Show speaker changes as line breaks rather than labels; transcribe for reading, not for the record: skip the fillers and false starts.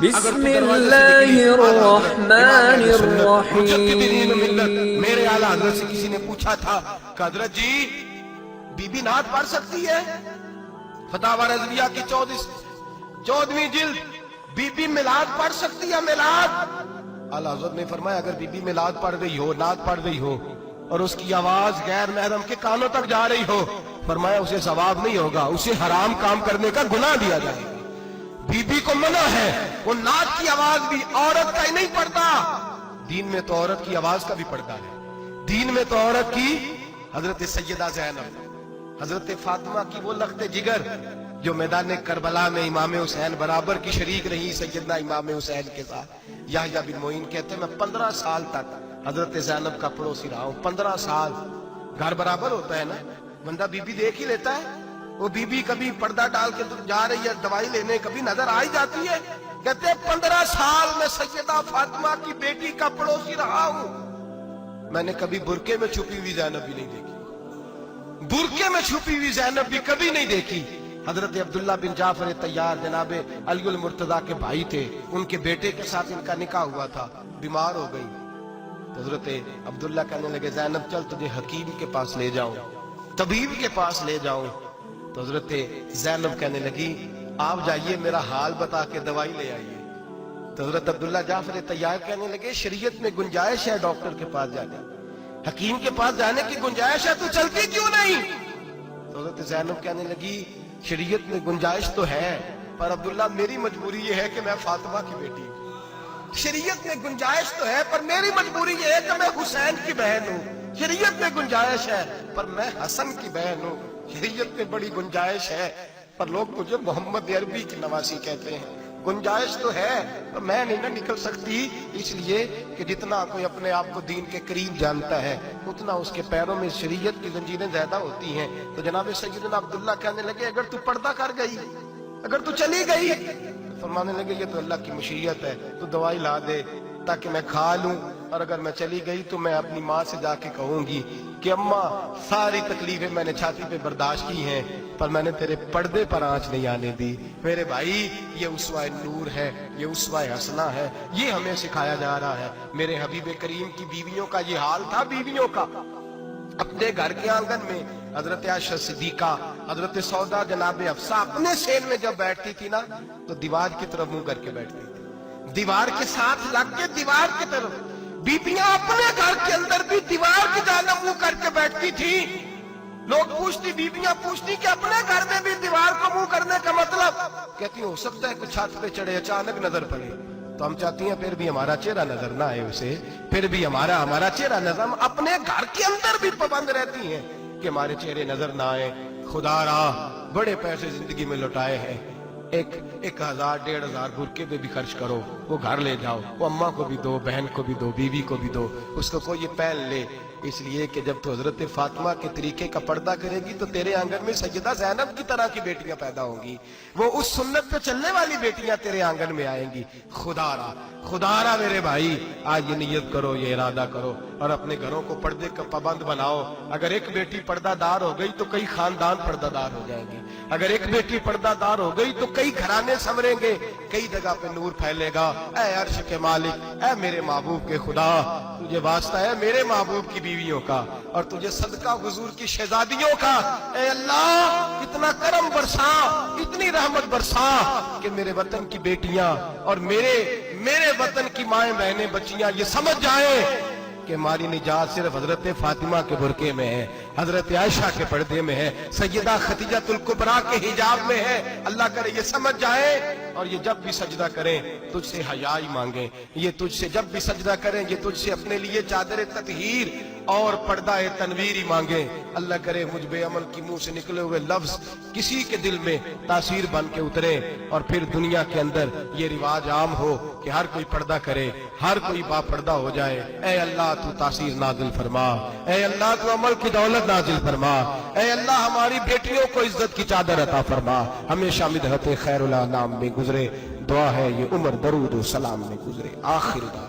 بسم اللہ الرحمن الرحیم.
میرے اعلیٰ حضرت سے کسی نے پوچھا تھا کہ حضرت جی بی بی نعت پڑھ سکتی ہے؟ فتاوی رضویہ کی 14ویں جلد. بی بی میلاد پڑھ سکتی ہے؟ میلاد. اعلیٰ حضرت نے فرمایا اگر بی بی میلاد پڑھ رہی ہو، نعت پڑھ رہی ہو اور اس کی آواز غیر محرم کے کانوں تک جا رہی ہو، فرمایا اسے ثواب نہیں ہوگا، اسے حرام کام کرنے کا گناہ دیا جائے گا. بی بی کو منع ہے، وہ نعت کی آواز بھی عورت کا ہی نہیں پڑتا، دین میں تو عورت کی آواز کا بھی پڑتا ہے. دین میں تو عورت کی حضرت سیدہ زینب، حضرت فاطمہ کی وہ لخت جگر جو میدان کربلا میں امام حسین برابر کی شریک رہی سیدنا امام حسین کے ساتھ. یحییٰ بن معین کہتے ہیں میں 15 سال تک حضرت زینب کا پڑوسی رہا ہوں. 15 سال. گھر برابر ہوتا ہے نا، بندہ بی بی دیکھ ہی لیتا ہے. وہ بی بی کبھی پردہ ڈال کے جا رہی ہے دوائی لینے، کبھی نظر آ ہی جاتی ہے. کہتے ہیں 15 سال میں سیدہ فاطمہ کی بیٹی کا پڑوسی رہا ہوں، میں نے کبھی برقعے میں چھپی ہوئی زینب بھی نہیں دیکھی. برقعے میں چھپی ہوئی زینب بھی کبھی نہیں دیکھی. حضرت عبداللہ بن جعفر طیار جناب علی المرتضیٰ کے بھائی تھے، ان کے بیٹے کے ساتھ ان کا نکاح ہوا تھا. بیمار ہو گئی تو حضرت عبداللہ کہنے لگے زینب چل تجھے حکیم کے پاس لے جاؤں، طبیب کے پاس لے جاؤں. تو حضرت زینب کہنے لگی آپ جائیے میرا حال بتا کے دوائی لے آئیے. تو حضرت عبداللہ جعفر طیار کہنے لگے شریعت میں گنجائش ہے ڈاکٹر کے پاس جانے، حکیم کے پاس جانے کی گنجائش ہے، تو چلتی کیوں نہیں؟ تو حضرت زینب کہنے لگی شریعت میں گنجائش تو ہے پر عبداللہ میری مجبوری یہ ہے کہ میں فاطمہ کی بیٹی ہوں. شریعت میں گنجائش تو ہے پر میری مجبوری یہ ہے کہ میں حسین کی بہن ہوں. شریعت میں گنجائش ہے پر میں حسن کی بہن ہوں. شریعت میں بڑی گنجائش ہے پر لوگ مجھے محمد عربی کی نواسی کہتے ہیں. گنجائش تو ہے پر میں نہیں نہ نکل سکتی، اس لیے کہ جتنا کوئی اپنے آپ کو دین کے قریب جانتا ہے اتنا اس کے پیروں میں شریعت کی زنجیریں زیادہ ہوتی ہیں. تو جناب سیدنا عبداللہ کہنے لگے اگر تو پردہ کر گئی، اگر تو چلی گئی، فرمانے لگے یہ تو اللہ کی مشیت ہے، تو دوائی لا دے تاکہ میں کھا لوں، اور اگر میں چلی گئی تو میں اپنی ماں سے جا کے کہوں گی کہ اماں ساری تکلیفیں میں نے چھاتی پہ برداشت کی ہیں پر میں نے تیرے پردے پر آنچ نہیں آنے دی. میرے بھائی یہ اسوہ نور ہے، یہ اسوہ حسنہ ہے، یہ ہمیں سکھایا جا رہا ہے. میرے حبیب کریم کی بیویوں کا یہ حال تھا. بیویوں کا اپنے گھر کے آنگن میں حضرت عائشہ صدیقہ، حضرت سودا جناب حفصہ اپنے سین میں جب بیٹھتی تھی نا تو دیوار کی طرف منہ کر کے بیٹھتی تھی، دیوار کے ساتھ لگ کے دیوار کی طرف. بیبیاں اپنے گھر کے اندر بھی دیوار کی جانب منہ کر کے بیٹھتی تھی. لوگ پوچھتی، بیبیاں پوچھتی کہ اپنے گھر میں بھی دیوار کو منہ کرنے کا مطلب؟ کہتی ہو سکتا ہے کچھ چھت پہ چڑھے اچانک نظر پڑے تو ہم چاہتی ہیں پھر بھی ہمارا چہرہ نظر نہ آئے اسے، پھر بھی ہمارا چہرہ نظر. ہم اپنے گھر کے اندر بھی پابند رہتی ہیں کہ ہمارے چہرے نظر نہ آئے. خدا را بڑے پیسے زندگی میں لٹائے ہیں، 1000 1500 برقعے پہ بھی خرچ کرو، وہ گھر لے جاؤ، وہ اماں کو بھی دو، بہن کو بھی دو، بیوی کو بھی دو، اس کو کوئی پہن لے. اس لیے کہ جب تو حضرت فاطمہ کے طریقے کا پردہ کرے گی تو تیرے آنگن میں سیدہ زینب کی طرح کی بیٹیاں پیدا ہوں گی، وہ اس سنت پہ چلنے والی بیٹیاں تیرے آنگن میں آئیں گی. خدا را میرے بھائی آج یہ نیت کرو، یہ ارادہ کرو اور اپنے گھروں کو پردے کا پابند بناؤ. اگر ایک بیٹی پردہ دار ہو گئی تو کئی خاندان پردہ دار ہو جائیں گے. اگر ایک بیٹی پردہ دار ہو گئی تو کئی گھرانے سنوریں گے، کئی جگہ پہ نور پھیلے گا. اے عرش کے مالک، اے میرے محبوب کے خدا، تجھے واسطہ ہے میرے محبوب کی بیویوں کا اور تجھے صدقہ حضور کی شہزادیوں کا. اے اللہ اتنا کرم برسا، اتنی رحمت برسا کہ میرے وطن کی بیٹیاں اور میرے وطن کی مائیں بہنیں بچیاں یہ سمجھ جائیں کہ ہماری نجات صرف حضرت فاطمہ کے برقعے میں ہے، حضرت عائشہ کے پردے میں ہے، سیدہ خدیجہ الکبریٰ کے حجاب میں ہے. اللہ کرے یہ سمجھ جائے اور یہ جب بھی سجدہ کریں تجھ سے حیا ہی مانگیں. یہ تجھ سے جب بھی سجدہ کریں یہ تجھ سے اپنے لیے چادر تطہیر اور پردہ تنویر ہی مانگیں. اللہ کرے مجھ بے عمل کی منہ سے نکلے ہوئے لفظ کسی کے دل میں تاثیر بن کے اترے اور پھر دنیا کے اندر یہ رواج عام ہو کہ ہر کوئی پردہ کرے، ہر کوئی با پردہ ہو جائے. اے اللہ تو تاثیر نازل فرما، اے اللہ تو عمل کی دولت نازل فرما، اے اللہ ہماری بیٹیوں کو عزت کی چادر عطا فرما. ہمیشہ مدحت خیر الانام میں گزرے. دعا ہے یہ عمر درود و سلام میں گزرے. آخر دعا